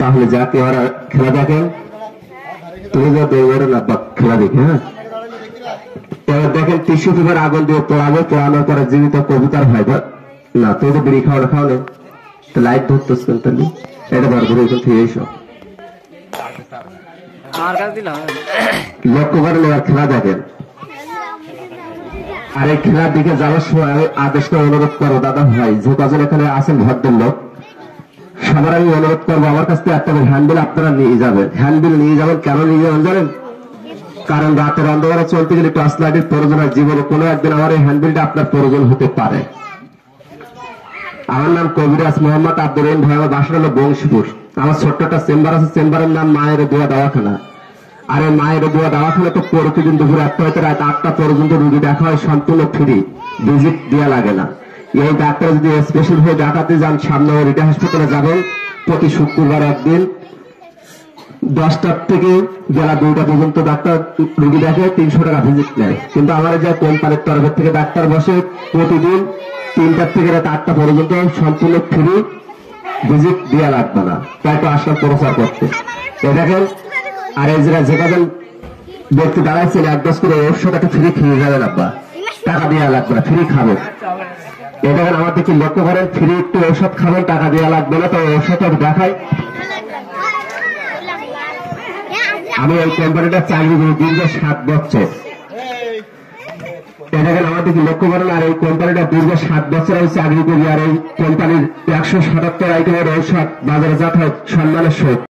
তাহলে যাকে ওরা খেলা দেখেন তুমি যা দৌড়ে না খেলা দেখে। হ্যাঁ, এবার দেখেন টিস্যু পেপার আগুন দিয়ে পোড়াবে, পোড়ানোর পরে জীবিত কবিতার হয় না। তুমি তো বিড়ি খাওয়া খাও না, তো লাইট ধরতেছ তাহলে এটা বার করে এখান থেকে এইসব লক্ষ্য করেন। এবার খেলা দেখেন। আর এই খেলার দিকে যাওয়ার সময় আমি আদেশ করে অনুরোধ করবো, দাদা ভাই যে কজন এখানে আছেন ভদ্রলোক, সবার আমি অনুরোধ করবো আমার কাছ থেকে একটা হ্যান্ডবিল আপনারা নিয়ে যাবেন। হ্যান্ডবিল নিয়ে যাবেন, কেন নিয়ে যাবেন জানেন? কারণ রাতের অন্ধকারে চলতে গেলে টর্চ লাইটের প্রয়োজন হয়। জীবনে কোনো একদিন আমার এই হ্যান্ডবিলটা আপনার প্রয়োজন হতে পারে। আমার নাম কবিরাজ মোহাম্মদ আব্দুর রহিম ভাই, আমার বাসা হলো বংশীপুর। আমার ছোট্ট একটা চেম্বার আছে, চেম্বারের নাম মায়ের দোয়া দাওয়াখানা। আর এই মায়ের দোয়া দাওয়াখানা তো প্রতিদিন দুপুর 1টা হইতে রাত 8টা পর্যন্ত রুগী দেখা হয়, সম্পূর্ণ ফ্রি, ভিজিট দেওয়া লাগে না। এই ডাক্তার যদি স্পেশাল হয়ে ঢাকাতে যান, সামনে রিটা হাসপাতালে যাবেন, প্রতি শুক্রবার একদিন 10টার থেকে বেলা 2টা পর্যন্ত ডাক্তার রুগী দেখে, 300 টাকা ভিজিট নেয়। কিন্তু আমার যে কোম্পানির তরফের থেকে ডাক্তার বসে প্রতিদিন 3টার থেকে রাত 8টা পর্যন্ত সম্পূর্ণ ফ্রি, ভিজিট দেওয়া লাগবে না। তাই তো আসলাম প্রচার করতে। এ দেখেন, আর এই যে কজন ব্যক্তি দাঁড়াইছেন, 1 ডোজ করে ওষুধ একটা ফ্রি খেয়ে যাবেন, আব্বা টাকা দেওয়া লাগবে না, ফ্রি খাবেন। এটা আমার দিকে লক্ষ্য করেন, ফ্রি একটু ঔষধ খাবেন, টাকা দেওয়া লাগবে না। তো ঔষধ দেখাই, আমি এই কোম্পানিটা চাকরি করি দীর্ঘ 7 বছর। এটা আমার দিকে লক্ষ্য করেন, আর এই কোম্পানিটা দীর্ঘ 7 বছর আমি চাকরি করি। আর এই কোম্পানির 177 আইটেমের ঔষধ বাজারে যাতায়াত সম্মানের সহিত।